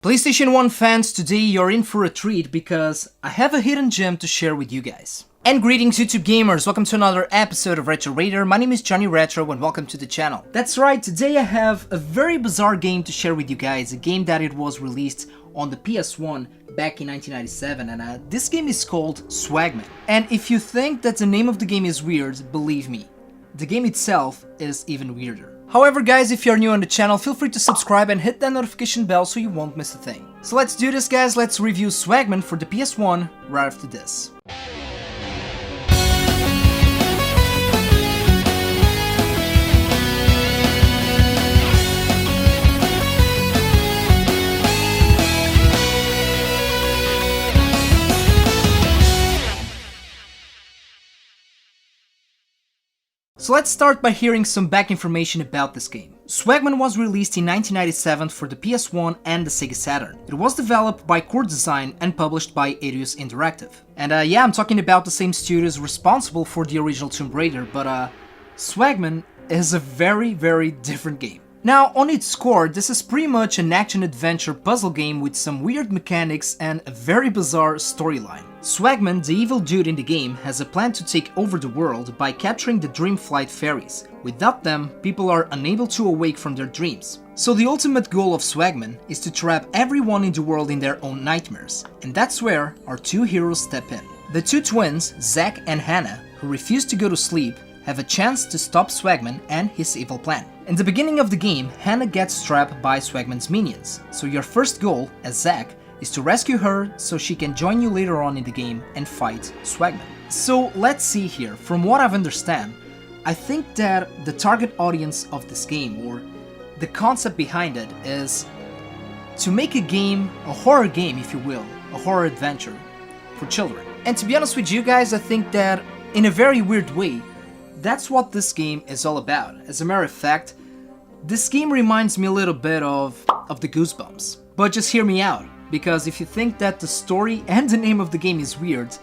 PlayStation 1 fans, today you're in for a treat because I have a hidden gem to share with you guys. And greetings YouTube gamers, welcome to another episode of Retro Raider. My name is Johnny Retro and welcome to the channel. That's right, today I have a very bizarre game to share with you guys, a game that it was released on the PS1 back in 1997, and this game is called Swagman. And if you think that the name of the game is weird, believe me, the game itself is even weirder. However guys, if you're new on the channel, feel free to subscribe and hit that notification bell so you won't miss a thing. So let's do this guys, let's review Swagman for the PS1 right after this. So let's start by hearing some back information about this game. Swagman was released in 1997 for the PS1 and the Sega Saturn. It was developed by Core Design and published by Eidos Interactive. And yeah, I'm talking about the same studios responsible for the original Tomb Raider, but Swagman is a very different game. Now, on its core, this is pretty much an action-adventure puzzle game with some weird mechanics and a very bizarre storyline. Swagman, the evil dude in the game, has a plan to take over the world by capturing the Dreamflight fairies. Without them, people are unable to awake from their dreams. So the ultimate goal of Swagman is to trap everyone in the world in their own nightmares. And that's where our two heroes step in. The two twins, Zack and Hannah, who refuse to go to sleep, have a chance to stop Swagman and his evil plan. In the beginning of the game, Hannah gets trapped by Swagman's minions, so your first goal, as Zack, is to rescue her so she can join you later on in the game and fight Swagman. So let's see here, from what I've understand, I think that the target audience of this game, or the concept behind it, is to make a game, a horror game if you will, a horror adventure for children. And to be honest with you guys, I think that in a very weird way, that's what this game is all about. As a matter of fact, this game reminds me a little bit of the Goosebumps. But just hear me out, because if you think that the story and the name of the game is weird,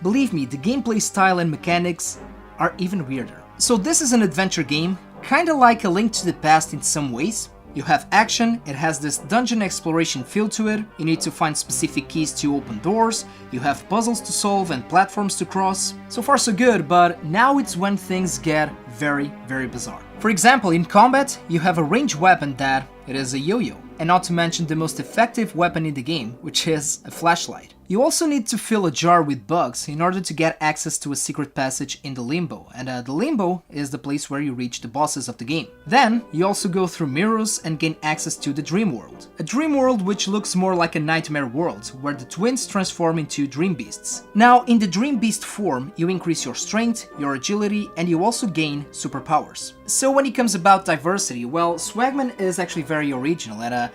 believe me, the gameplay style and mechanics are even weirder. So this is an adventure game, kinda like A Link to the Past in some ways. You have action, it has this dungeon exploration feel to it, you need to find specific keys to open doors, you have puzzles to solve and platforms to cross. So far so good, but now it's when things get very bizarre. For example, in combat, you have a ranged weapon that it is a yo-yo, and not to mention the most effective weapon in the game, which is a flashlight. You also need to fill a jar with bugs in order to get access to a secret passage in the Limbo, and the Limbo is the place where you reach the bosses of the game. Then, you also go through mirrors and gain access to the Dream World. A dream world which looks more like a nightmare world, where the twins transform into dream beasts. Now, in the dream beast form, you increase your strength, your agility, and you also gain superpowers. So when it comes about diversity, well, Swagman is actually very original, and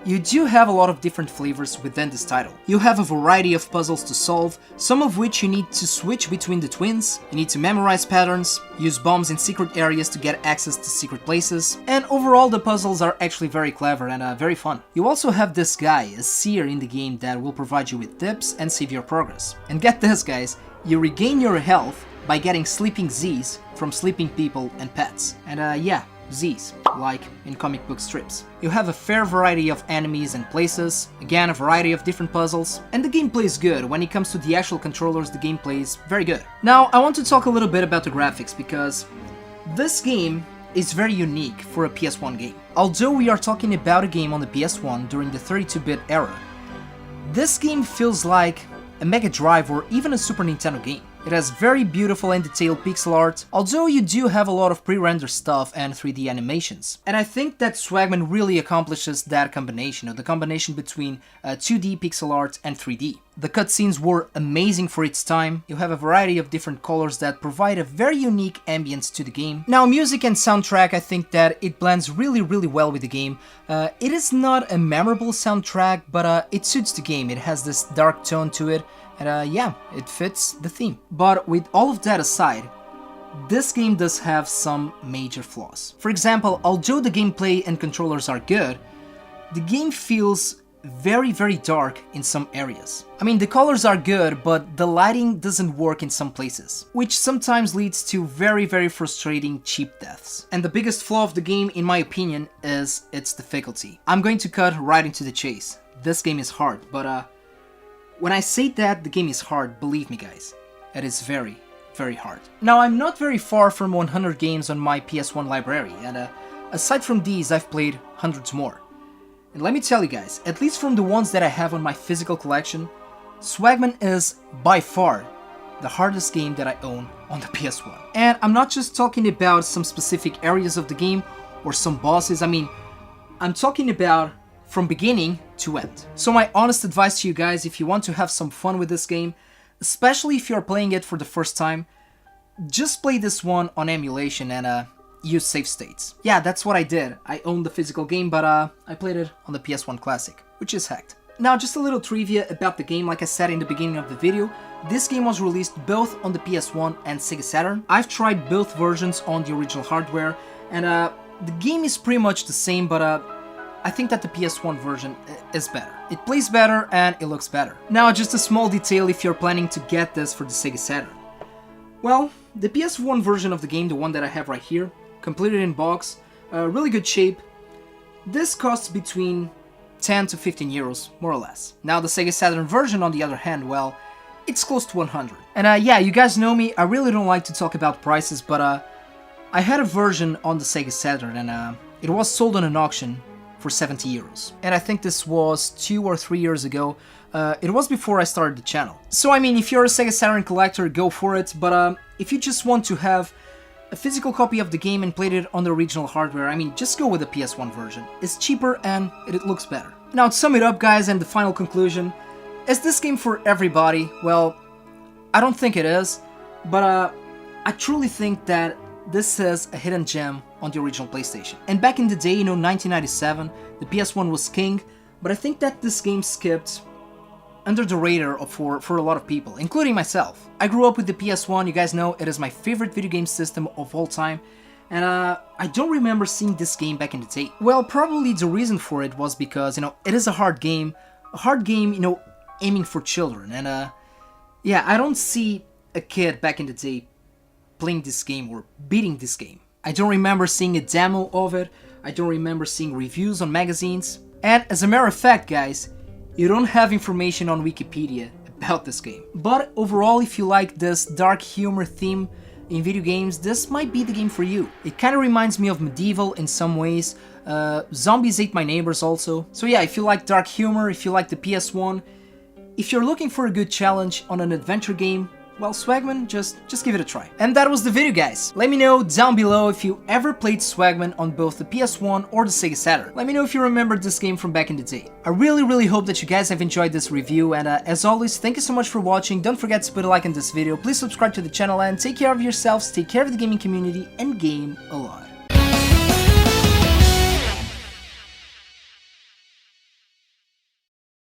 you do have a lot of different flavors within this title. You have a variety of puzzles to solve, some of which you need to switch between the twins, you need to memorize patterns, use bombs in secret areas to get access to secret places, and overall the puzzles are actually very clever and very fun. You also have this guy, a seer in the game, that will provide you with tips and save your progress. And get this guys, you regain your health by getting sleeping Z's from sleeping people and pets. And yeah, Z's, like in comic book strips. You have a fair variety of enemies and places, again a variety of different puzzles, and the gameplay is good. When it comes to the actual controllers, the gameplay is very good. Now I want to talk a little bit about the graphics, because this game is very unique for a PS1 game. Although we are talking about a game on the PS1 during the 32-bit era, this game feels like a Mega Drive or even a Super Nintendo game. It has very beautiful and detailed pixel art, although you do have a lot of pre-rendered stuff and 3D animations. And I think that Swagman really accomplishes that combination, the combination between 2D pixel art and 3D. The cutscenes were amazing for its time, you have a variety of different colors that provide a very unique ambience to the game. Now music and soundtrack, I think that it blends really well with the game. It is not a memorable soundtrack, but it suits the game, it has this dark tone to it. And yeah, it fits the theme. But with all of that aside, this game does have some major flaws. For example, although the gameplay and controllers are good, the game feels very dark in some areas. I mean, the colors are good, but the lighting doesn't work in some places, which sometimes leads to very frustrating cheap deaths. And the biggest flaw of the game, in my opinion, is its difficulty. I'm going to cut right into the chase. This game is hard, but when I say that the game is hard, believe me guys, it is very hard. Now, I'm not very far from 100 games on my PS1 library, and aside from these, I've played hundreds more. And let me tell you guys, at least from the ones that I have on my physical collection, Swagman is by far the hardest game that I own on the PS1. And I'm not just talking about some specific areas of the game or some bosses, I mean, I'm talking about from beginning to end. So my honest advice to you guys, if you want to have some fun with this game, especially if you're playing it for the first time, just play this one on emulation and use save states. Yeah, that's what I did. I owned the physical game, but I played it on the PS1 Classic, which is hacked. Now, just a little trivia about the game. Like I said in the beginning of the video, this game was released both on the PS1 and Sega Saturn. I've tried both versions on the original hardware, and the game is pretty much the same, but I think that the PS1 version is better. It plays better and it looks better. Now, just a small detail if you're planning to get this for the Sega Saturn. Well, the PS1 version of the game, the one that I have right here, completed in box, really good shape. This costs between 10 to 15 euros, more or less. Now the Sega Saturn version, on the other hand, well, it's close to 100. And yeah, you guys know me, I really don't like to talk about prices, but I had a version on the Sega Saturn and it was sold on an auction for 70 euros. And I think this was 2 or 3 years ago. It was before I started the channel. So I mean, if you're a Sega Saturn collector, go for it, but if you just want to have a physical copy of the game and played it on the original hardware, I mean, just go with the PS1 version. It's cheaper and it looks better. Now, to sum it up, guys, and the final conclusion, is this game for everybody? Well, I don't think it is, but I truly think that this is a hidden gem on the original PlayStation. And back in the day, 1997, the PS1 was king, but I think that this game skipped under the radar for a lot of people, including myself. I grew up with the PS1, you guys know it is my favorite video game system of all time, and I don't remember seeing this game back in the day. Well, probably the reason for it was because, it is a hard game, aiming for children, and yeah, I don't see a kid back in the day playing this game or beating this game. I don't remember seeing a demo of it, I don't remember seeing reviews on magazines, and as a matter of fact, guys, you don't have information on Wikipedia about this game. But overall, if you like this dark humor theme in video games, this might be the game for you. It kind of reminds me of Medieval in some ways. Zombies Ate My Neighbors also. So yeah, if you like dark humor, if you like the PS1, if you're looking for a good challenge on an adventure game, well, Swagman, just give it a try. And that was the video, guys. Let me know down below if you ever played Swagman on both the PS1 or the Sega Saturn. Let me know if you remember this game from back in the day. I really hope that you guys have enjoyed this review, and as always, thank you so much for watching. Don't forget to put a like on this video, please subscribe to the channel, and take care of yourselves, take care of the gaming community, and game a lot.